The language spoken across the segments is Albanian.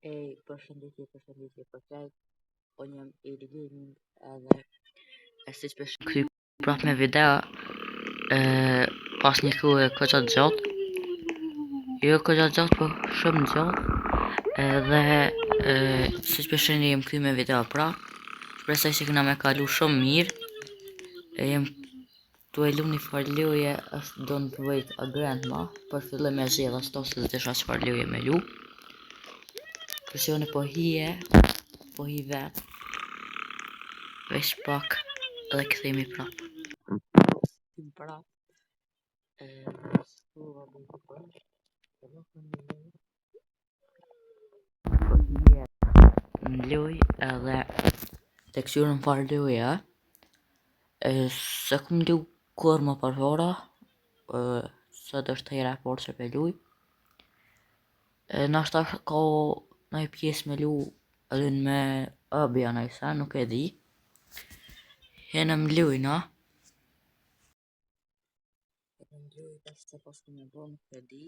Përshëndetje për krejt, unë jam Eli Gaming edhe si që përshë kry prap me video pas një kohë këqa gjatë, jo këqa gjatë, po shumë gjatë, edhe si që përshë jem kry me video prap, shpresoj që këna me kalu shumë mirë, jem tu e lu një farluje është Don't Wait a Grandma, për fillim e zhjela s'to se zdesha që farluje me lu. Presione po hi vet, veç pak edhe këthejmi prap. Prap, s'kuva bëjtë për, po hi në luj edhe teksturën farë luja, se kum lu kur më përvora, sot është hera por që pe luj. Nashta ka nëj pjesë me lu edhe me ëbja nëjse, nuk e di. Henëm lujna. Henëm luj pas që pas ku me bo nuk e di.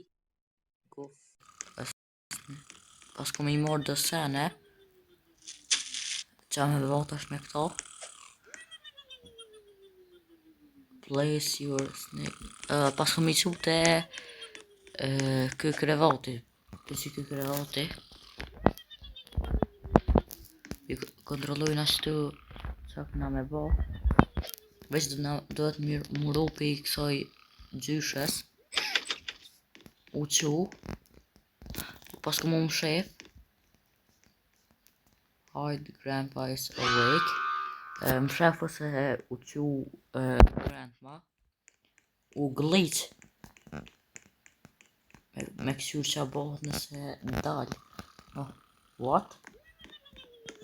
Pas ku me I morë dë sene, qa me bo tash me këto. Place your snake. Pas ku me I qute kë krevati. Kësi kë krevati. Kontrollojnë ashtu qa këna me bo. Veç duhet mu ropi I kësaj gjyshes. U qu. Pas ku mu më shef. Hide grandpa is awake. Më shefu se u qu grandma. U glitch. Me kësyr qa bohët nëse dal. What?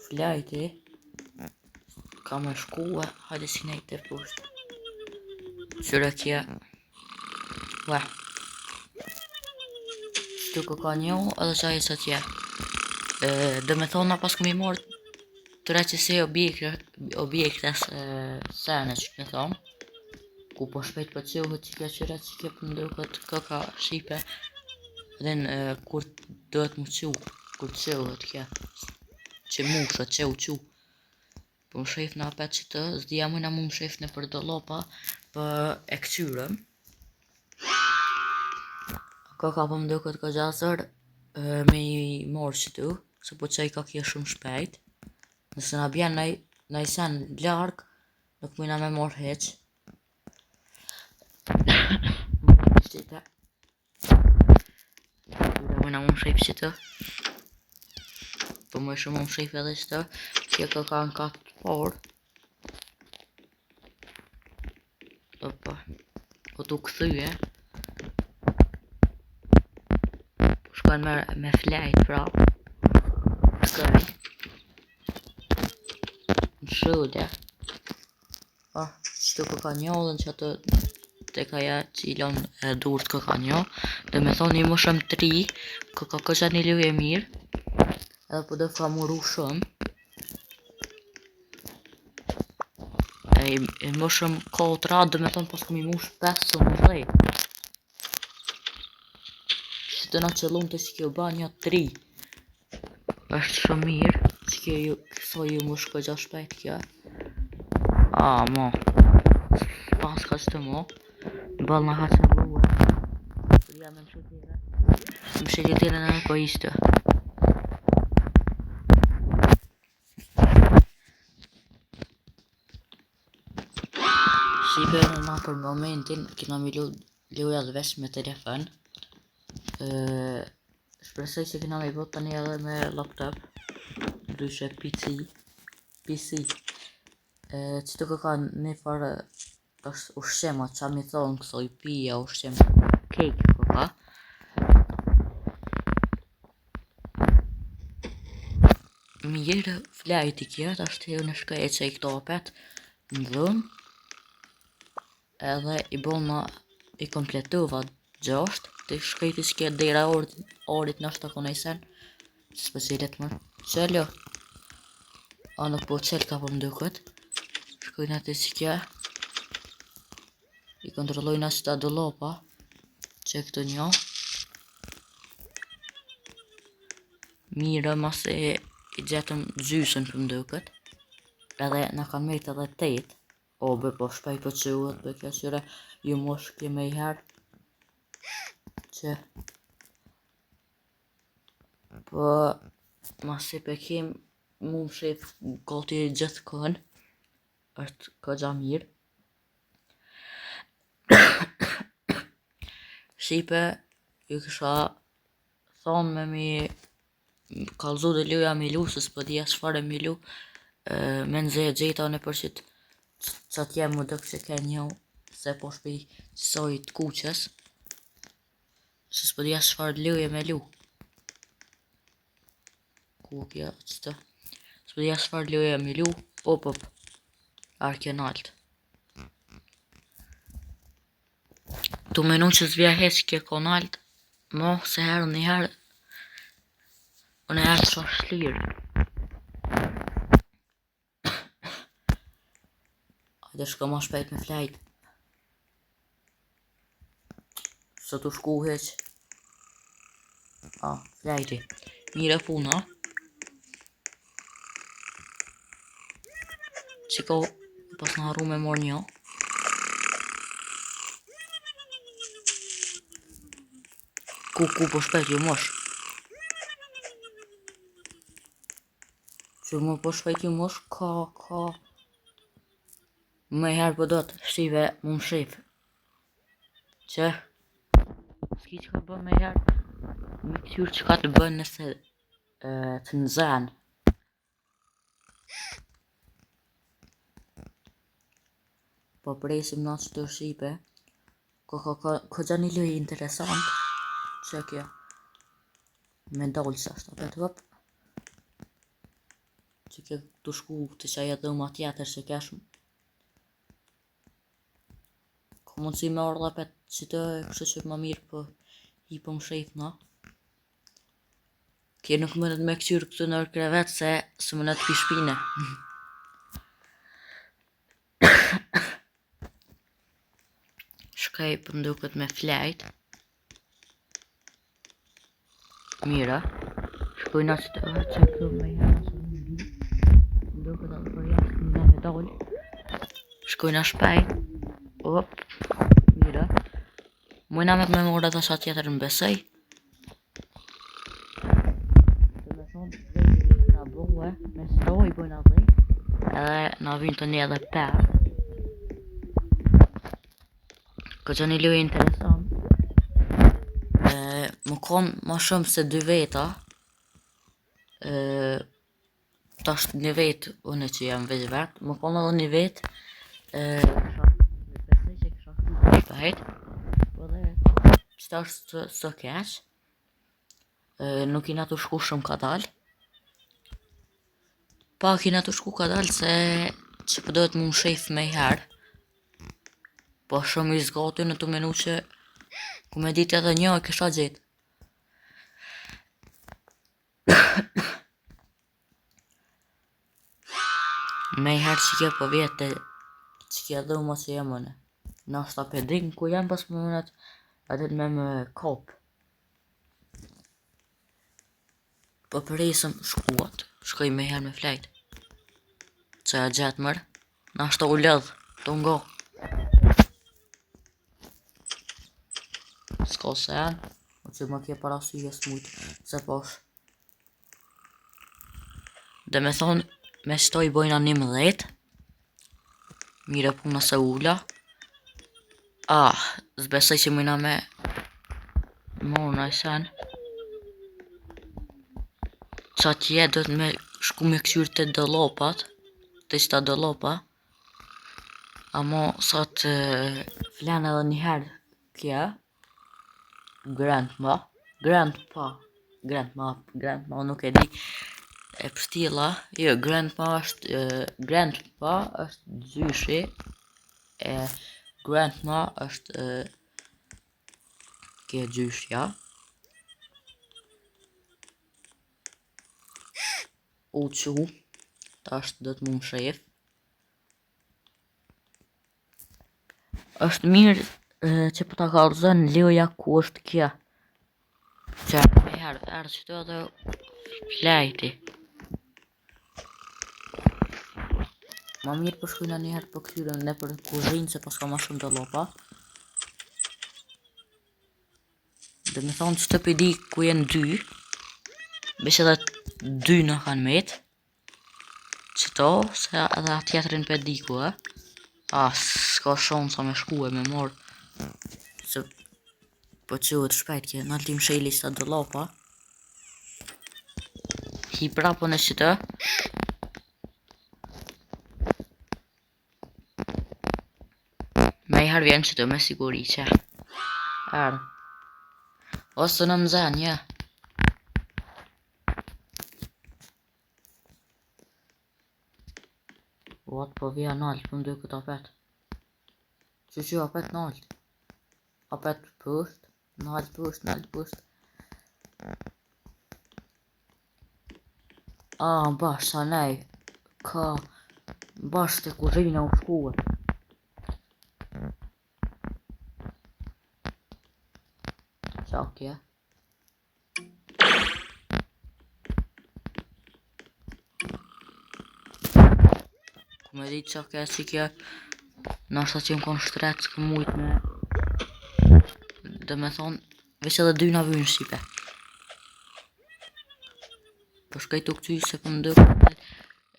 Flajti. Ka me shkue. Hajde si nejtë të pusht. Qyre kje. Ua. Shtu ka njo edhe qa e së tje. Dë me thona pas këmi morë të reqësi objektes sene që me thonë. Ku po shpejt për qohët që kja qyre që kje për ndukët këka shipe. Dhe kur duhet mu qu. Kur qohët kja. Që mushët që u qu. Po më shef në apet që të zdia mëjna mu më shef në për do lopa për e këqyrëm. Këka po më duket ka gjasër me I morë që tu. Se po që I ka kje shumë shpejt. Nëse na bjen nëj sen larg, nuk mëjna me morë heq. Më shtite. Mëjna mu më shef që të. Po më shumë më shef edhe që të. Kje këka në katë të por. Opa. Po tu këthyje. Shkojnë me flajt prap. Shkoj. Në shude. Qëtu këka njollën që atë të kaja qilon dur të këka njo. Dhe me thonë I më shumë 3. Këka këqa një luje mirë. Edhe po dhe ka muru shumë. I më shumë 4. Dhe me thonë pas këmi mush 15. Që të na qëllun të që kjo ba një 3. është shumë mirë. Që kjo këso ju më shko gja shpejt kjo. Mo. Pas ka që të mo. Bal në haqë në vëve. Për jam në shqetire. Më shqetire në po ishte. Shqipe në për momentin, kina mi luja dhe vesh me telefon. Shpresoj që kina mi bot tani edhe me laptop. Ndryshe PC. Që të ka një farë është ushqema, qa mi thonë kësoj pija ushqem cake këka. Mirë flajti kja, ta është jo në shkaj e që I këto apet në dhëmë. Edhe I bona I kompletova 6. Të shkajti s'kje dhera orit në ashtë të konejsen. S'pë cilet më qëllo. Nuk po qëllë ka po mdukët. Shkojnë atë si kja. I kontrollojnë ashtë ta do lopa. Që këtë njo. Mirë, masi i gjetëm gjysën për mdukët. Edhe në kanë mejtë edhe 8. O, bë po shpej për që uhet për kjo qyre ju mosh kime i herë. Që po masi për kim mu më shif gati gjithë kohën. është këgja mirë. Shipe ju kësha thonë me mi kalzu dhe luja me lu, se s'po dhja shfare me lu, me nëzhe gjeta në përshit që t'jem më dëkë që ke një, se po shpi qësoj t'kuqes, se s'po dhja shfare luje me lu. Kukja, qëtë, s'po dhja shfare luje me lu, op, arkenalt. Tu menu që s'vja heq kje konalt, mo se herë një herë, unë herë që shlirë. Hajde shko ma shpejt me flejt. Së tu shku heq. Flejti. Mire puna. Qiko, pas në harru me mor një. Ku po shpejt ju mosh. Që më po shpejt ju mosh, ka. Me herë po do të shive mu më shif. Që s'ki që ka bën me herë. Me këtyr që ka të bën nëse të nëzën. Po presim në që të shipe. Ko gja një lojë interesant. Që kjo me dollë që ashtë apet vëp. Që kjo të shku të qaj edhe ma tjetër që keshëm. Ko mundësi me orë dhe pet që të kështë që më mirë për i për më shif na. Kje nuk mëndet me këqyrë këtë nërë krevet se së mëndet pi shpine. Shkaj për mduket me flejt. Mira. Shkojna që të që këtë me jena së në zhli. Mduket edhe për jashtë në me dollë. Shkojna shpejt. Op. Mira. Mujna me morë dhe sa tjetër në besej. Të me thonë të dhejtë nga bëhe. Me stroj bëjna dhej. Edhe nga vinë të një edhe 5. Këtë një lujë interesant. Më konë ma shumë se 2 veta. Ta është 1 vetë unë që jam veç vetë. Më konë edhe 1 vetë. Besoj që kësha këtë shpejt. Po dhe qëta është së keq. Nuk ina të shku shumë ka dalë. Pak ina të shku ka dalë se që përdojt mu më shef me i herë. Po shumë i zgati në të menu që ku me dit edhe një e kësha gjitë. Me i herë që kje po vjetë që kje dhe uma që jemëne. Në ashta pedrin ku jem pas më mënet edhe me më kopë. Po përisëm shkuat, shkoj me herë me flejtë. Që e gjetë mërë, në ashta u lëdhë, të ngo. S'ka sen, o që më kje parasyje s'mujtë se posh. Dhe me thonë, me shtoj bojna 11. Mire puna se ula. Zbesoj që mëjna me morë në i sen. Qa tje do të me shku me këqyrë të dëlopat. Të qëta dëlopa. Amo sa të flenë edhe njëherë kja. Grandma nuk e di e pështila. Jo, grandpa është gjyshi. Grandma është kje gjyshja. U qu, ta është do të mu më shef. është mirë që po ta kalzën loja ku është kja. Që me herë që të edhe Flejti. Ma mirë për shkujna njëherë për këtyre në për kuzhinë se pas ka ma shumë të lopa. Dhe me thonë që të pidi ku jenë dy. Beshe edhe dy në kanë metë. Qëto, se edhe tjetërin për diku, s'ka shumë sa me shku e me morë. Se po qëhet shpejt kje, në altim shejli që ta do lopa. Hi prapo në qëtë. Me i her vjen qëtë me siguri që. Erë. Ose në mëzen, ja. What po vija nalt, po mdoj këtë apet. Që apet nalt. Apet pësht, nalt pësht. Bash, sa nej. Ka bash të kuzhina u shkuë. Qakje. Me ditë që ka që kja nështë që më konë shtretë s'kë mujtë me dhe me thonë veç edhe dy na vynë Shqipe për shkaj të këty se për më dërë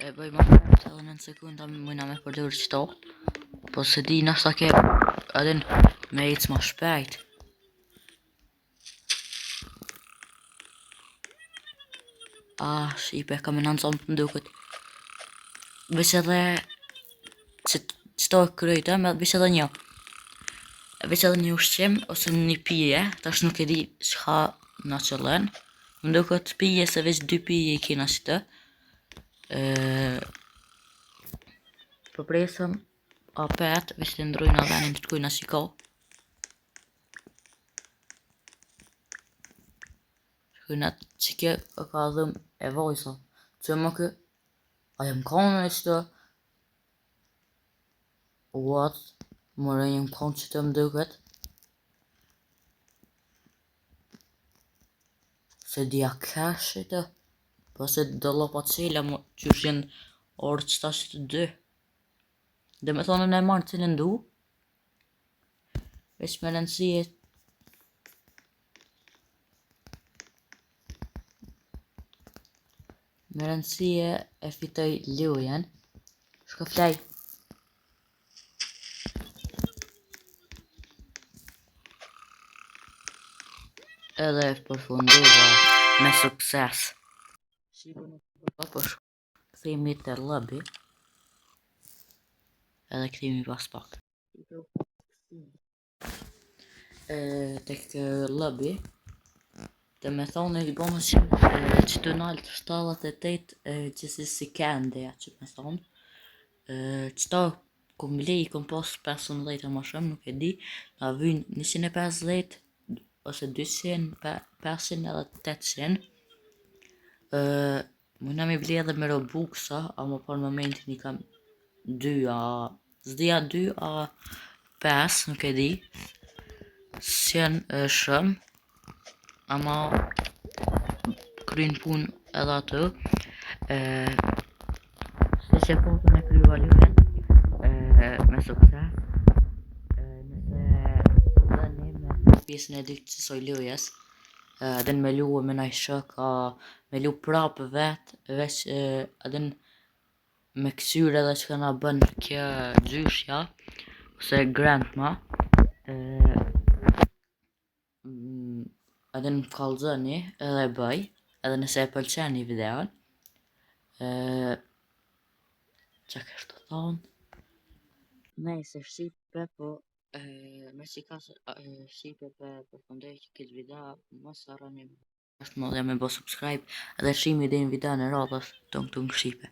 e bëj ma shkajt edhe në sekunda mëjna me përdërë qëto po se di nështë ke adin me ecë ma shpejt Shqipe ka me në nëzonë për më dërë këtë veç edhe qëto e kryjtë, veç edhe një. Veç edhe një ushqim, ose një pije, tash nuk e di çka na qëllen. Më duket pije se veç 2 pije I kena qëtë. Po presëm apet, veç të ndrojnë avenin të kujna shiko. Shkujna që kje ka dhëm e vojsa. Që më kë, a jem konë e qëtë. What? Mëre jem konë që të më duket. Se dhja cash e të. Po se do lopa cila më që shenë orë qëta që të dy. Dhe me thonë në e marë cilën du. Veç me rëndësie. Me rëndësie e fitoj lujen. Shko flej. Edhe e përfundova me sukses. Shqipën e përpër këthimi të lobby. Edhe këthimi pas pak. Tek lobby. Dhe me thonë I bonë që të naltë 78 që si kendeja që me thonë. Qëta kom lej kom pas 15 e ma shumë nuk e di. Na vynë 150 ose 200, 500 edhe 800. Mëna mi bli edhe me Robuxa, ama për momentin I kam 2 zdia 2 a 5, nuk e di. Sjen shumë, ama kryin pun edhe atë. Se që po të me kryu valujen, me sukses. Pjesën e dytë që soj lujes Adin me lu me naj shok me lu prapë vetë veç adin me kësyre edhe që ka na bën kjo gjyshja ose grandma adin më kallëzëni edhe e bëj edhe nëse e pëlqeni videon që kështë të thonë nëjse Shqipe po me që ka Shqipe për përfundoj që këtë video mos harroni është më dhe me bo subscribe edhe shimi dhe në video në radhës të Shqipe